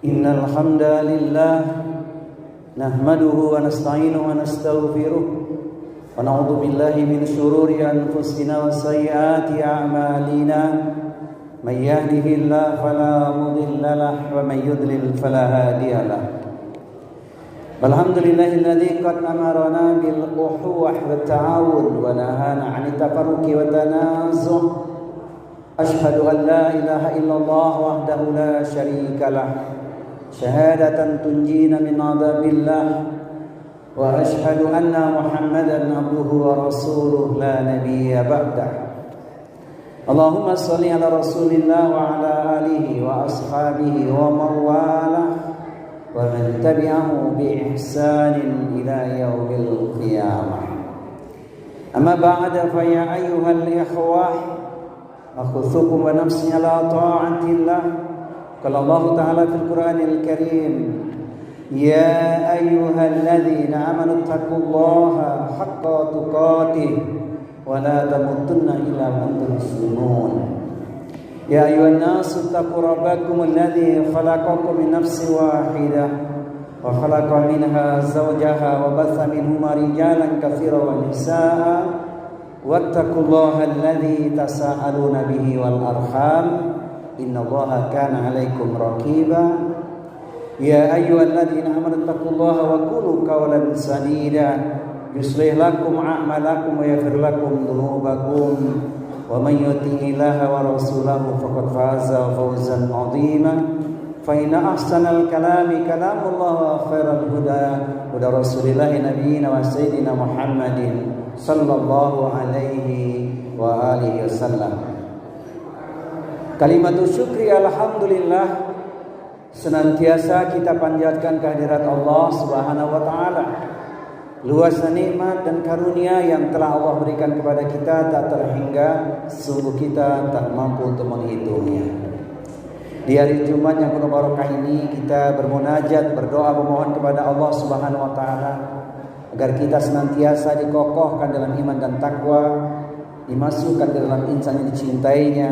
Innal hamdalillah nahmaduhu wa nasta'inuhu wa nastaghfiruh wa na'udzu billahi min shururi anfusina wa sayyiati a'malina may yahdihillahu fala mudilla lahu wa may yudlil fala hadiya lahu. Alhamdulillahilladzi qad amarana bil ukhuwah wat ta'awun wa nahana 'anit tafarruqi wa tanazuh. Ashhadu an la ilaha illallah wahdahu la syarika lah syahadatan tunjina min adzabillah wa ashhadu anna Muhammadan abduhu wa rasuluh la nabiyya ba'dah. Allahumma shalli ala Rasulillah wa ala alihi wa ashabihi wa man walah wa man tabi'ahu bi ihsanin ila yaumil qiyamah. Amma ba'da fa ya ayyuhal ikhwah akhuthukum wa nafsi ala ta'atillah. Qala Allah Ta'ala fil Qur'anil Karim, ya ayyuhalladzina amanu taqullaha haqqa tuqatih wa la tamutunna illa wa antum muslimun. Ya ayyuhan nasu taqu rabbakum alladzi khalaqakum min nafsin wahidah wa khalaqa minha zawjaha wa batha minhuma rijalan katsiran wa nisaa'a wattaqullaha alladzi tasaaluna bihi wal arham innallaha kana 'alaikum raqiba. Ya ayyuhalladzina amanu taqullaha wa qulu qawlan sadida yuslih lakum a'malakum wa yaghfir lakum dhunubakum wa may yuti'illaha wa rasulahu faqad faza fawzan 'azima. Fa inna ahsanal kalami kalamullah wa khairal huda huda rasulillah nabiyina wa sayyidina Muhammadin sallallahu alaihi wa alihi wasallam. Kalimatul syukri alhamdulillah senantiasa kita panjatkan kehadirat Allah Subhanahu wa taala. Luasnya nikmat dan karunia yang telah Allah berikan kepada kita tak terhingga, sungguh kita tak mampu untuk menghitungnya. Di hari Jumat yang penuh barokah ini kita bermunajat, berdoa, memohon kepada Allah Subhanahu wa taala agar kita senantiasa dikokohkan dalam iman dan takwa, dimasukkan ke dalam insan yang dicintainya,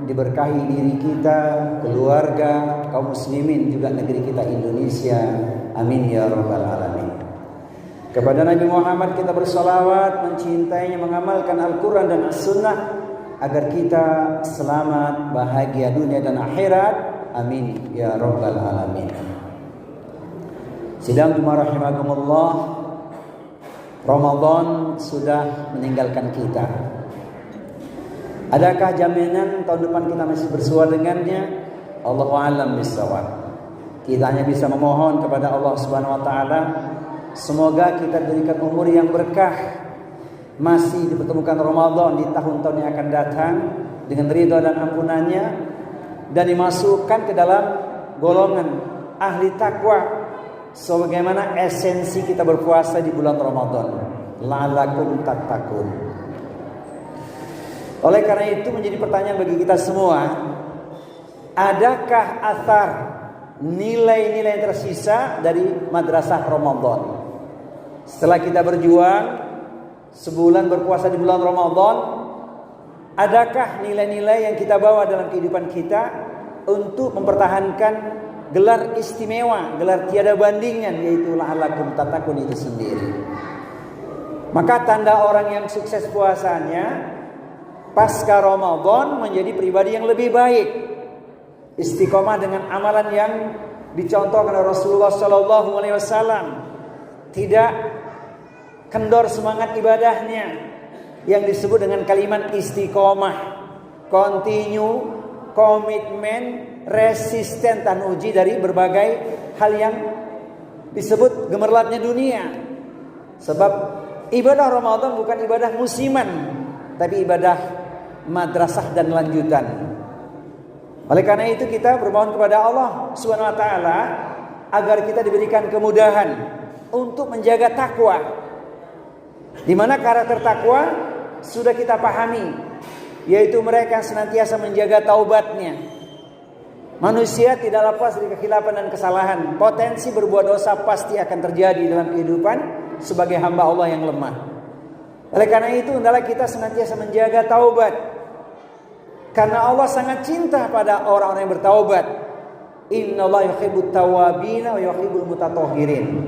diberkahi diri kita, keluarga, kaum muslimin, juga negeri kita Indonesia. Amin ya rabbal alamin. Kepada Nabi Muhammad kita bersalawat, mencintainya, mengamalkan Al-Quran dan As-Sunnah agar kita selamat, bahagia dunia dan akhirat. Amin ya rabbal alamin. Sidang Jumat rahimakumullah, Ramadan sudah meninggalkan kita. Adakah jaminan tahun depan kita masih bersua dengannya? Allahu a'lam bishawab. Kita hanya bisa memohon kepada Allah Subhanahu wa taala semoga kita diberikan umur yang berkah, masih dipertemukan Ramadan di tahun-tahun yang akan datang dengan ridha dan ampunannya, dan dimasukkan ke dalam golongan ahli takwa sebagaimana esensi kita berpuasa di bulan Ramadan. La'allakum tattaqun. Oleh karena itu menjadi pertanyaan bagi kita semua, adakah athar nilai-nilai yang tersisa dari madrasah Ramadan? Setelah kita berjuang sebulan berpuasa di bulan Ramadan, adakah nilai-nilai yang kita bawa dalam kehidupan kita untuk mempertahankan gelar istimewa, gelar tiada bandingan, yaitu la'allakum tattaqun itu sendiri? Maka tanda orang yang sukses puasanya pasca Ramadan menjadi pribadi yang lebih baik, istiqomah dengan amalan yang dicontohkan oleh Rasulullah sallallahu alaihi wasallam, tidak kendor semangat ibadahnya yang disebut dengan kalimat istiqomah, continue, komitmen, resisten dan uji dari berbagai hal yang disebut gemerlapnya dunia. Sebab ibadah Ramadan bukan ibadah musiman, tapi ibadah madrasah dan lanjutan. Oleh karena itu kita bermohon kepada Allah Subhanahu wa taala agar kita diberikan kemudahan untuk menjaga takwa. Di mana karakter takwa sudah kita pahami, yaitu mereka yang senantiasa menjaga taubatnya. Manusia tidak lepas dari kekhilafan dan kesalahan. Potensi berbuat dosa pasti akan terjadi dalam kehidupan sebagai hamba Allah yang lemah. Oleh karena itu hendaklah kita senantiasa menjaga taubat. Karena Allah sangat cinta pada orang-orang yang bertaubat. Innallaha yuhibbut tawwabina wa yuhibbul mutatahhirin.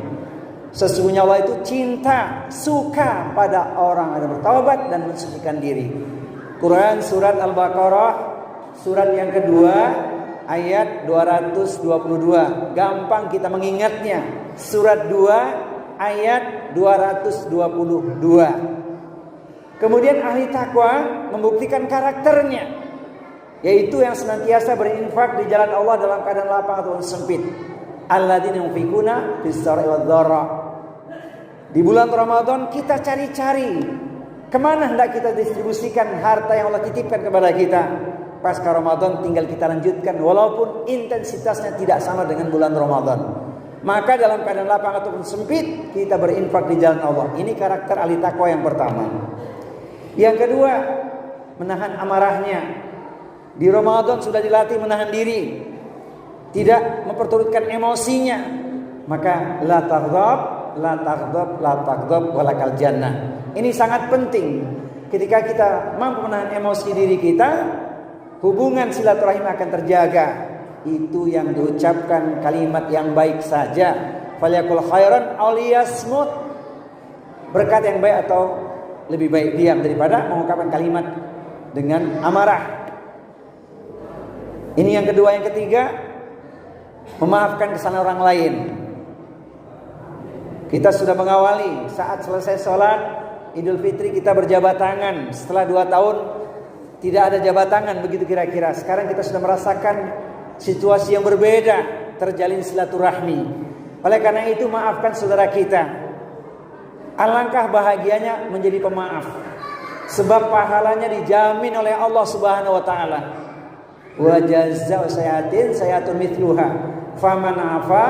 Sesungguhnya Allah itu cinta, suka pada orang yang bertaubat dan mensucikan diri. Quran surat Al-Baqarah surat yang kedua ayat 222. Gampang kita mengingatnya. Surat 2 ayat 222. Kemudian ahli takwa membuktikan karakternya, yaitu yang senantiasa berinfak di jalan Allah dalam keadaan lapang atau sempit. Alladzina yunfikuna fis-sarai wadh-dharra. Di bulan Ramadan kita cari-cari kemana hendak kita distribusikan harta yang Allah titipkan kepada kita. Pasca Ramadan tinggal kita lanjutkan walaupun intensitasnya tidak sama dengan bulan Ramadan. Maka dalam keadaan lapang ataupun sempit kita berinfak di jalan Allah. Ini karakter ahli takwa yang pertama. Yang kedua, menahan amarahnya. Di Ramadan sudah dilatih menahan diri, tidak memperturutkan emosinya. Maka la taghdab walakal jannah. Ini sangat penting. Ketika kita mampu menahan emosi diri kita, hubungan silaturahim akan terjaga. Itu yang diucapkan kalimat yang baik saja. Falyakul khairan aw liyasmut. Berkata yang baik atau lebih baik diam daripada mengungkapkan kalimat dengan amarah. Ini yang kedua. Yang ketiga, memaafkan kesalahan orang lain. Kita sudah mengawali saat selesai sholat Idul Fitri kita berjabat tangan. Setelah 2 tahun tidak ada jabat tangan, begitu kira-kira. Sekarang kita sudah merasakan situasi yang berbeda, terjalin silaturahmi. Oleh karena itu maafkan saudara kita. Alangkah bahagianya menjadi pemaaf, sebab pahalanya dijamin oleh Allah Subhanahu wa taala. Wa jazaa'u sayyi'atin mithluha faman afa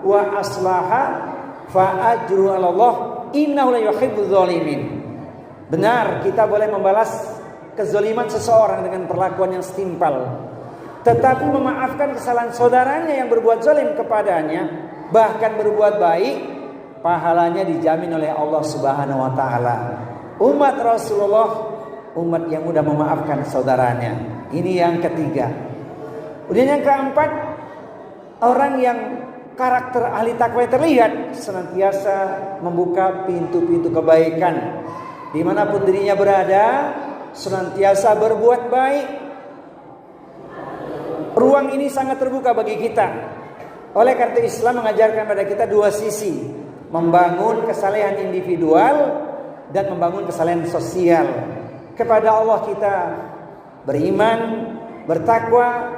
wa aslaha fa ajru 'ala Allah innahu la yuhibbudz zalimin. Benar, kita boleh membalas kezaliman seseorang dengan perlakuan yang setimpal, tetapi memaafkan kesalahan saudaranya yang berbuat zalim kepadanya, bahkan berbuat baik, pahalanya dijamin oleh Allah Subhanahu wa taala. Umat Rasulullah, umat yang mudah memaafkan saudaranya. Ini yang ketiga. Kemudian yang keempat, orang yang karakter ahli takwa terlihat senantiasa membuka pintu-pintu kebaikan dimanapun dirinya berada, senantiasa berbuat baik. Ruang ini sangat terbuka bagi kita. Oleh karena Islam mengajarkan pada kita dua sisi, membangun kesalehan individual dan membangun kesalehan sosial. Kepada Allah kita beriman, bertakwa,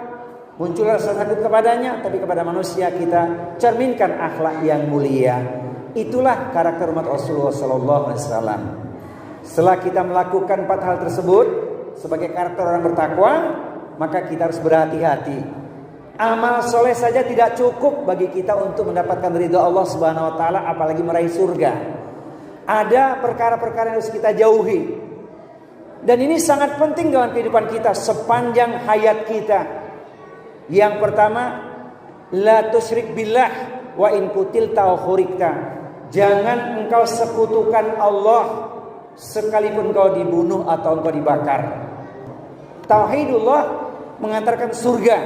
muncul rasa takut kepadanya, tapi kepada manusia kita cerminkan akhlak yang mulia. Itulah karakter umat Rasulullah SAW. Setelah kita melakukan 4 hal tersebut sebagai karakter orang bertakwa, maka kita harus berhati-hati. Amal soleh saja tidak cukup bagi kita untuk mendapatkan ridha Allah Subhanahu wa taala, apalagi meraih surga. Ada perkara-perkara yang harus kita jauhi. Dan ini sangat penting dalam kehidupan kita sepanjang hayat kita. Yang pertama, la tusyrik billah wa in qutilta aw khurikta. Jangan engkau sekutukan Allah sekalipun engkau dibunuh atau engkau dibakar. Tauhidullah mengantarkan surga,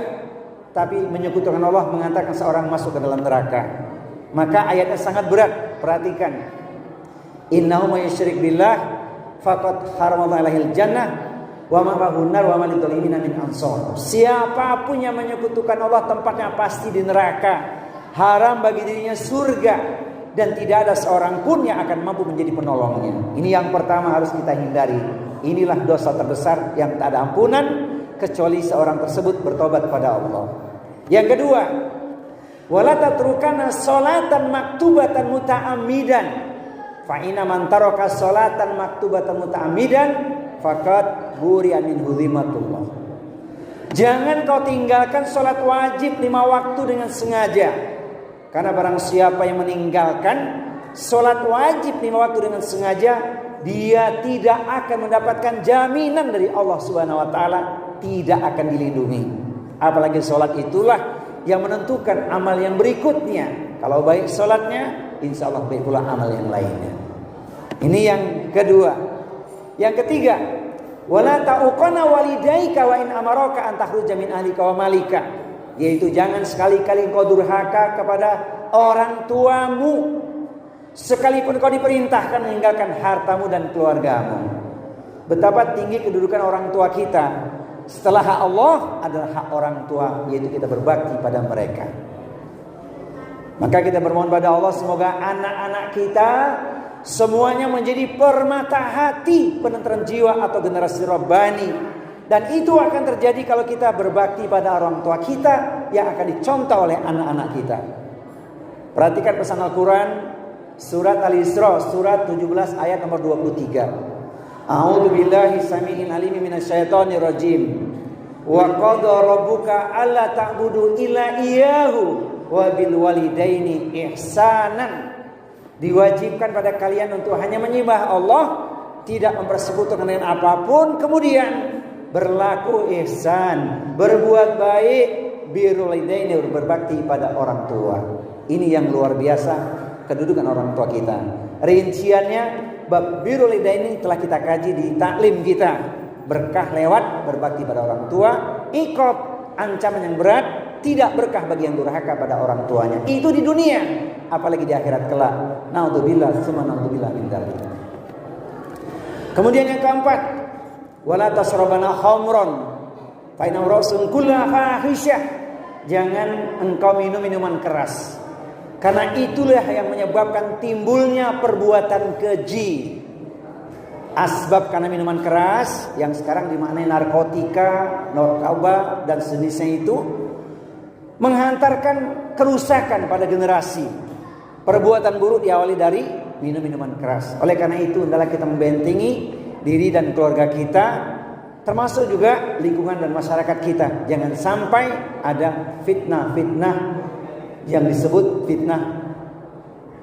tapi menyekutukan Allah mengantarkan seorang masuk ke dalam neraka. Maka ayatnya sangat berat, perhatikan. Innahu may yusyrik billah faqad haramallahu alaihil jannah wa ma'ahu nar wa ma lidzalimina min ansar. Siapapun yang menyekutukan Allah tempatnya pasti di neraka. Haram bagi dirinya surga dan tidak ada seorang pun yang akan mampu menjadi penolongnya. Ini yang pertama harus kita hindari. Inilah dosa terbesar yang tak ada ampunan kecuali seorang tersebut bertobat kepada Allah. Yang kedua, wala tatrukana sholatan maktubatan muta'ammidan. Fa inna man taraka sholatan maktubatan muta'ammidan faqad buri'a min huzimatullah. Jangan kau tinggalkan sholat wajib 5 waktu dengan sengaja. Karena barang siapa yang meninggalkan sholat wajib 5 waktu dengan sengaja, dia tidak akan mendapatkan jaminan dari Allah Subhanahu wa taala, tidak akan dilindungi. Apalagi sholat itulah yang menentukan amal yang berikutnya. Kalau baik sholatnya, insya Allah baik pula amal yang lainnya. Ini yang kedua. Yang ketiga, wala ta'uqana walidaika wa in amaraka an takhruja min ahlika wa malika. yaitu jangan sekali-kali engkau durhaka kepada orang tuamu, sekalipun kau diperintahkan meninggalkan hartamu dan keluargamu. Betapa tinggi kedudukan orang tua kita. Setelah hak Allah adalah hak orang tua, yaitu kita berbakti pada mereka. Maka kita bermohon pada Allah semoga anak-anak kita semuanya menjadi permata hati, penenteram jiwa atau generasi Rabbani. Dan itu akan terjadi kalau kita berbakti pada orang tua kita yang akan dicontoh oleh anak-anak kita. Perhatikan pesan Al-Quran surat Al-Isra surat 17 ayat nomor 23. A'udzu billahi samii'il alim minasyaitonir rajim. Wa qada rabbuka alla ta'budu illa iyyahu wa bil walidaini ihsanan. Diwajibkan pada kalian untuk hanya menyembah Allah, tidak mempersekutukan dengan apapun, kemudian berlaku ihsan, berbuat baik, birrul walidaini, berbakti pada orang tua. Ini yang luar biasa kedudukan orang tua kita. Rinciannya bab birrul walidaini telah kita kaji di taklim kita. Berkah lewat berbakti pada orang tua, iqab ancaman yang berat, tidak berkah bagi yang durhaka pada orang tuanya. Itu di dunia, apalagi di akhirat kelak. Naudzubillah summa naudzubillah min dzalik. Kemudian yang keempat, wala tasrabana khamran fa inna rasul kullu fahisyah. Jangan engkau minum minuman keras, karena itulah yang menyebabkan timbulnya perbuatan keji. Asbab karena minuman keras yang sekarang dimaknai narkotika, narkoba dan sejenisnya itu menghantarkan kerusakan pada generasi. Perbuatan buruk diawali dari minum minuman keras. Oleh karena itu hendaklah kita membentengi diri dan keluarga kita, termasuk juga lingkungan dan masyarakat kita. Jangan sampai ada fitnah-fitnah yang disebut fitnah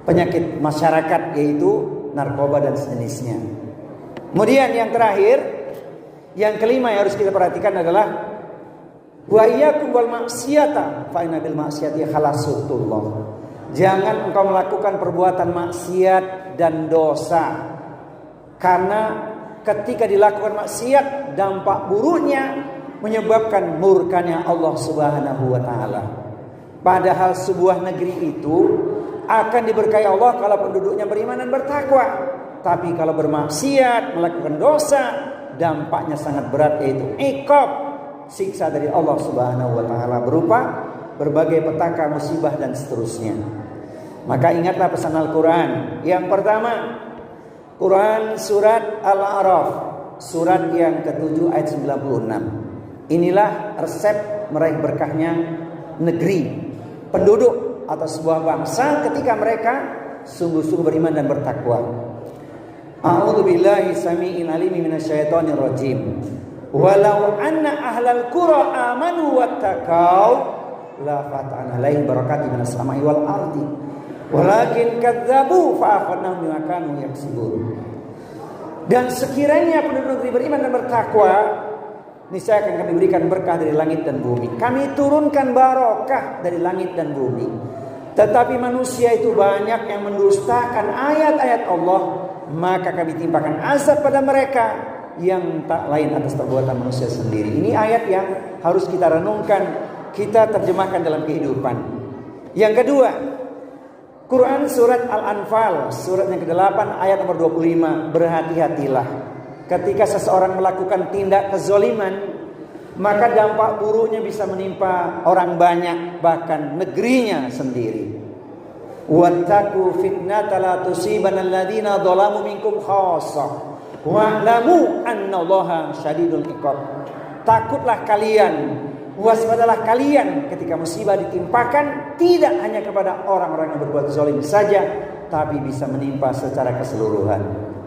penyakit masyarakat, yaitu narkoba dan sejenisnya. Kemudian yang terakhir, yang kelima yang harus kita perhatikan adalah wa iyyakum wal maksiata fa inna bil maksiati khalasutullah. Jangan engkau melakukan perbuatan maksiat dan dosa, karena ketika dilakukan maksiat dampak buruknya menyebabkan murkanya Allah Subhanahu wa taala. Padahal sebuah negeri itu akan diberkahi Allah kalau penduduknya beriman dan bertakwa. Tapi kalau bermaksiat, melakukan dosa, dampaknya sangat berat, yaitu iqab, siksa dari Allah Subhanahu wa taala berupa berbagai petaka, musibah dan seterusnya. Maka ingatlah pesan Al-Quran. Yang pertama, Quran surat Al-A'raf, surat yang ke-7 ayat 96. Inilah resep meraih berkahnya negeri, penduduk atau sebuah bangsa ketika mereka sungguh-sungguh beriman dan bertakwa. A'udzu billahi samii'il alim minasyaitonir rajim. Walau anna ahlal qura amanu wattaqau la fatahna alaihim barakatin minas sama'i wal ardi walakin kadzdzabu fa akhadnahum bima kanu yaksibun. Dan sekiranya penduduk negeri beriman dan bertakwa, niscaya akan kami berikan berkah dari langit dan bumi. Kami turunkan barokah dari langit dan bumi. Tetapi manusia itu banyak yang mendustakan ayat-ayat Allah, maka kami timpakan azab pada mereka yang tak lain atas perbuatan manusia sendiri. Ini ayat yang harus kita renungkan, kita terjemahkan dalam kehidupan. Yang kedua, Quran surat Al-Anfal, surat yang ke-8 ayat nomor 25. Berhati-hatilah ketika seseorang melakukan tindak kezaliman, maka dampak buruknya bisa menimpa orang banyak, bahkan negerinya sendiri. Wattaqu fitnatan la tusibanna alladziina dzalamu minkum khassah wa'lamu annallaha syadidul iqab. Takutlah kalian, waspadalah kalian ketika musibah ditimpakan, tidak hanya kepada orang-orang yang berbuat zalim saja, tapi bisa menimpa secara keseluruhan.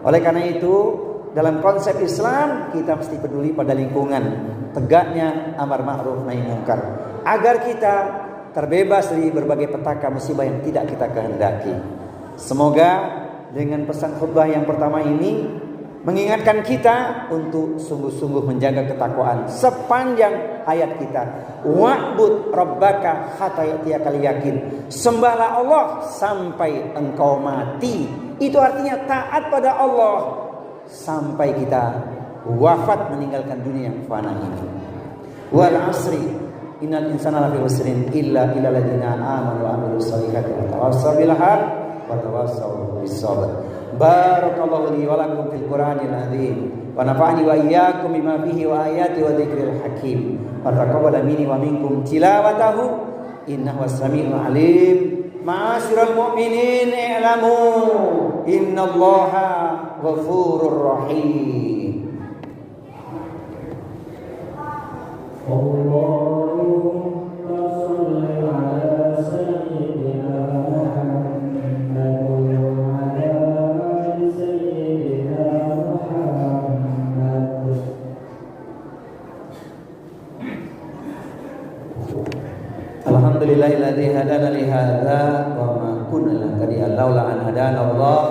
Oleh karena itu, dalam konsep Islam kita mesti peduli pada lingkungan, tegaknya amar ma'ruf nahi munkar, agar kita terbebas dari berbagai petaka musibah yang tidak kita kehendaki. Semoga dengan pesan khutbah yang pertama ini mengingatkan kita untuk sungguh-sungguh menjaga ketakwaan sepanjang ayat kita. Wa'bud rabbaka hatta ya'tiyakal yakin. Sembahlah Allah sampai engkau mati. Itu artinya taat pada Allah sampai kita wafat meninggalkan dunia yang fana ini. Wal asri, Innal insana lafi khusrin illa alladziina aamanu wa 'amilus shalihati wa tawassaw bil haqq wa tawassaw bis sabr. Barakallahu li wa lakum fil Qur'anil azim wa nafa'ani wa iyyakum bima fihi wa ayati wa dzikril hakim. Wa taqabbala minni wa minkum tilawatahu innahu was-sami'ul 'alim. Ma'asyiral mu'minin i'lamu innallaha ghafurur rahim. Allahumma shalli ala sayyidina Muhammad wa ala ali sayyidina Muhammad. Alhamdulillahilladzi hadana li hadza wa ma kunna linahtadiya laula an hadana Allah.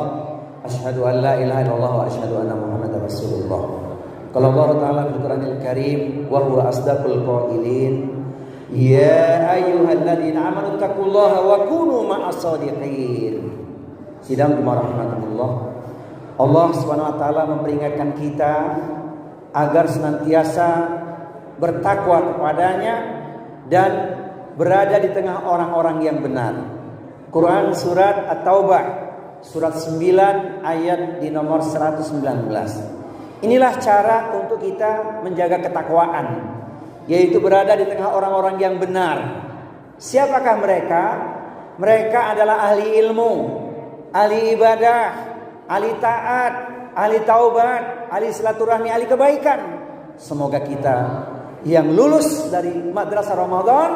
Asyhadu an la ilaha illallah wa asyhadu anna Muhammadar Rasulullah. Qala Allah Ta'ala fil Qur'anil Karim wa huwa asdaqul qailin. Ya ayyuhalladzina amanu taqullaha wa kunu ma'as shadiqin. Sidang rahmatullah. Allah Subhanahu wa taala memperingatkan kita agar senantiasa bertakwa kepadanya dan berada di tengah orang-orang yang benar. Quran surat At-Taubah surat 9 ayat di nomor 119. Inilah cara untuk kita menjaga ketakwaan, yaitu berada di tengah orang-orang yang benar. Siapakah mereka? Mereka adalah ahli ilmu, ahli ibadah, ahli taat, ahli taubat, ahli silaturahmi, ahli kebaikan. Semoga kita yang lulus dari madrasah Ramadan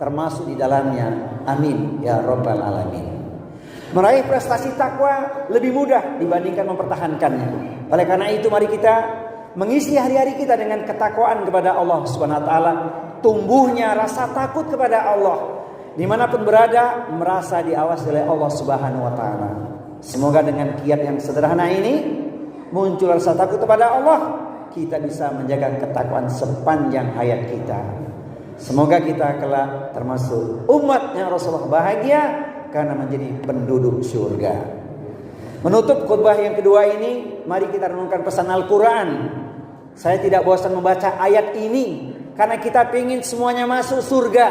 termasuk di dalamnya. Amin ya rabbal alamin. Meraih prestasi takwa lebih mudah dibandingkan mempertahankannya. Oleh karena itu mari kita mengisi hari-hari kita dengan ketakwaan kepada Allah Subhanahu wa taala. Tumbuhnya rasa takut kepada Allah. Dimanapun berada merasa diawasi oleh Allah Subhanahu wa taala. Semoga dengan kiat yang sederhana ini muncul rasa takut kepada Allah, kita bisa menjaga ketakwaan sepanjang hayat kita. Semoga kita kelak termasuk umatnya Rasulullah bahagia karena menjadi penduduk surga. Menutup khutbah yang kedua ini, mari kita renungkan pesan Al-Quran. Saya tidak bosan membaca ayat ini karena kita ingin semuanya masuk surga.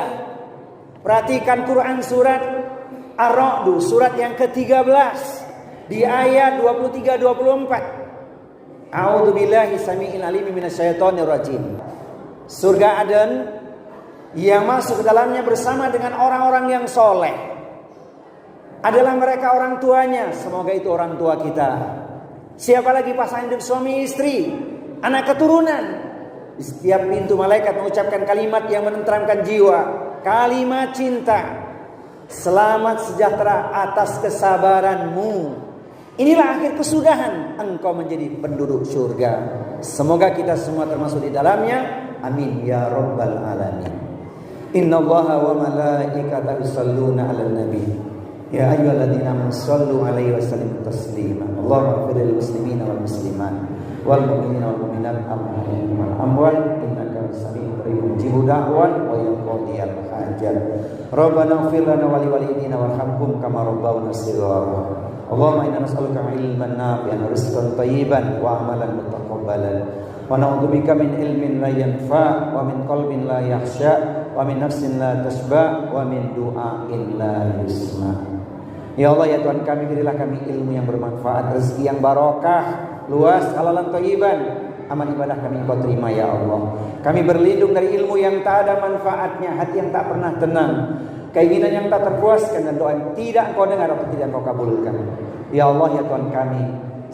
Perhatikan Quran surat Ar-Ra'd, surat yang ke-13 di ayat 23-24. A'udzubillahi samii'il alim minasyaitonir rajim. Surga Aden yang masuk ke dalamnya bersama dengan orang-orang yang soleh adalah mereka orang tuanya. Semoga itu orang tua kita. Siapa lagi pasangan hidup suami istri, anak keturunan. Di setiap pintu malaikat mengucapkan kalimat yang menenteramkan jiwa, kalimat cinta. Selamat sejahtera atas kesabaranmu. Inilah akhir kesudahan, engkau menjadi penduduk surga. Semoga kita semua termasuk di dalamnya. Amin ya rabbal alamin. Innallaha wa malaikatahu yusholluna 'alan nabi. Ya ayyuhalladzina amanu shallu 'alaihi wa sallimu taslima. Allahumma ighfir lil muslimina wal muslimat wal mu'minina wal mu'minat wal amwat innaka sami'un qaribun mujibud da'wat wa yaqdiyal hajat. Rabbana ighfir lana wa liwalidina warhamhum kama rabbawna shighara. Allahumma inna nas'aluka ilman nafi'an wa rizqan thayyiban wa amalan mutaqabbalan. Wa na'udzubika min ilmin la yanfa' wa min qalbin la yakhsha' wa min nafsin la tashba' wa min du'ain la yusma'. Ya Allah ya Tuhan kami, berilah kami ilmu yang bermanfaat, rezeki yang barokah, luas, halalan thayyiban. Amal ibadah kami Engkau terima ya Allah. Kami berlindung dari ilmu yang tak ada manfaatnya, hati yang tak pernah tenang, keinginan yang tak terpuaskan, dan doa yang tidak Engkau dengar atau tidak Engkau kabulkan. Ya Allah ya Tuhan kami,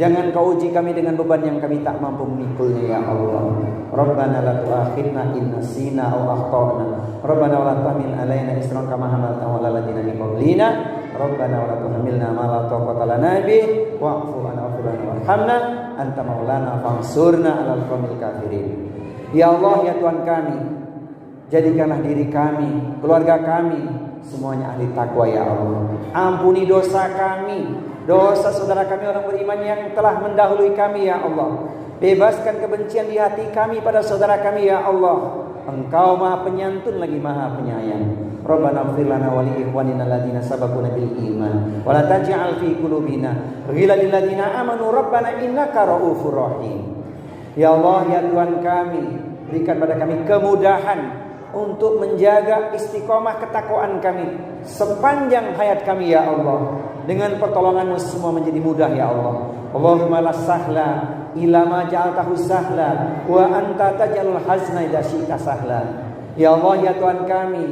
jangan Kau uji kami dengan beban yang kami tak mampu memikulnya ya Allah. Rabbana la tu'akhidna in nasina aw akhtana. Rabbana wa la tahmil alaina isran kama hamaltahu 'alal ladzina min qablina. Rabbana wa la tuhammilna ma la taqata lana bih wa'fu 'anna warhamna anta maulana fansurna 'alal qaumil kafirin. Ya Allah ya Tuhan kami, jadikanlah diri kami, keluarga kami semuanya ahli takwa ya Allah. Ampuni dosa kami, dosa saudara kami orang beriman yang telah mendahului kami ya Allah. Bebaskan kebencian di hati kami pada saudara kami ya Allah. Engkau Maha Penyantun lagi Maha Penyayang. Rabbana ighfir lana wa li ikhwanina alladziina sabaquna bil iman wa la taj'al fi qulubina ghillan lil ladziina amanu rabbana innaka ra'ufur rahim. Ya Allah ya Tuhan kami, berikan pada kami kemudahan untuk menjaga istiqomah ketakwaan kami sepanjang hayat kami ya Allah. Dengan pertolongan-Mu semua menjadi mudah ya Allah. Allahumma la sahla illa ma ja'altahu sahla wa anta taj'alul hazna idza syi'ta sahla. Ya Allah ya Tuhan kami,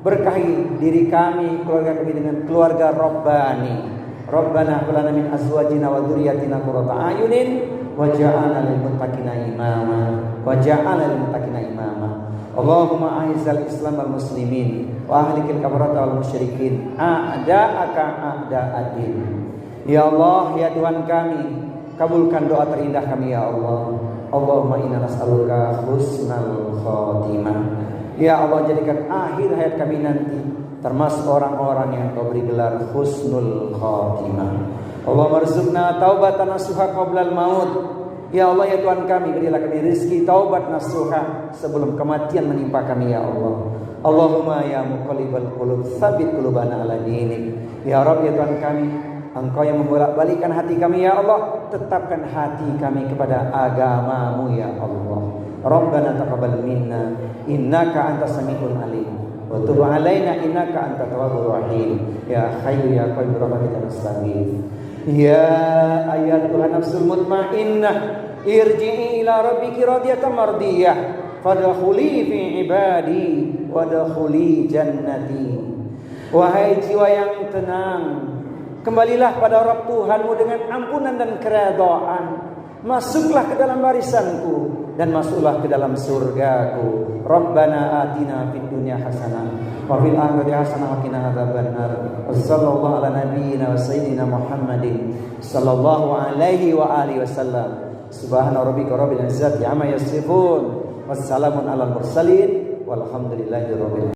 berkahi diri kami, keluarga kami dengan keluarga Rabbani. Rabbana hab lana min azwajina wa dzurriyyatina qurrata a'yunin waj'alna lil muttaqina imama waj'alna lil muttaqina imama. Allahumma a'izzal Islam wal muslimin wa ahlikil kafarata wal musyrikin a'da'aka a'da'ad-din. Ya Allah ya Tuhan kami, kabulkan doa terindah kami ya Allah. Allahumma inna nas'aluka husnal khatimah. Ya Allah, jadikan akhir hayat kami nanti termasuk orang-orang yang Kau beri gelar husnul khatimah. Allahumma rzuqna taubatan nasuha qablal maut. Ya Allah ya Tuhan kami, berilah kami rezeki taubat nasuha sebelum kematian menimpa kami ya Allah. Allahumma ya muqallibal qulub tsabbit qulubana ala dinik. Ya Rabb ya Tuhan kami, Engkau yang membolak-balikkan hati kami ya Allah, tetapkan hati kami kepada agama-Mu ya Allah. Rabbana taqabbal minna innaka antas samiul alim wa tub alaina innaka antat tawwabur rahim. Ya hayyu ya qayyum birahmatika nastaghith. Ya ayyatuhan nafsul mutmainnah irji'i ila rabbiki radiyatan mardiyah fadkhuli fi ibadi wadkhuli jannati. Wahai jiwa yang tenang, kembalilah pada Rabb Tuhanmu dengan ampunan dan keredaan. Masuklah ke dalam barisanku dan masuklah ke dalam surgaku. Rabbana atina fid dunya hasanah wa fil akhirati hasanah wa qina adzabannar. Wassallallahu ala nabiyyina wa sayyidina Muhammadin sallallahu alaihi wa alihi wasallam. Subhana rabbika rabbil izzati amma yasifun. Wassalamun alal mursalin walhamdulillahi rabbil alamin.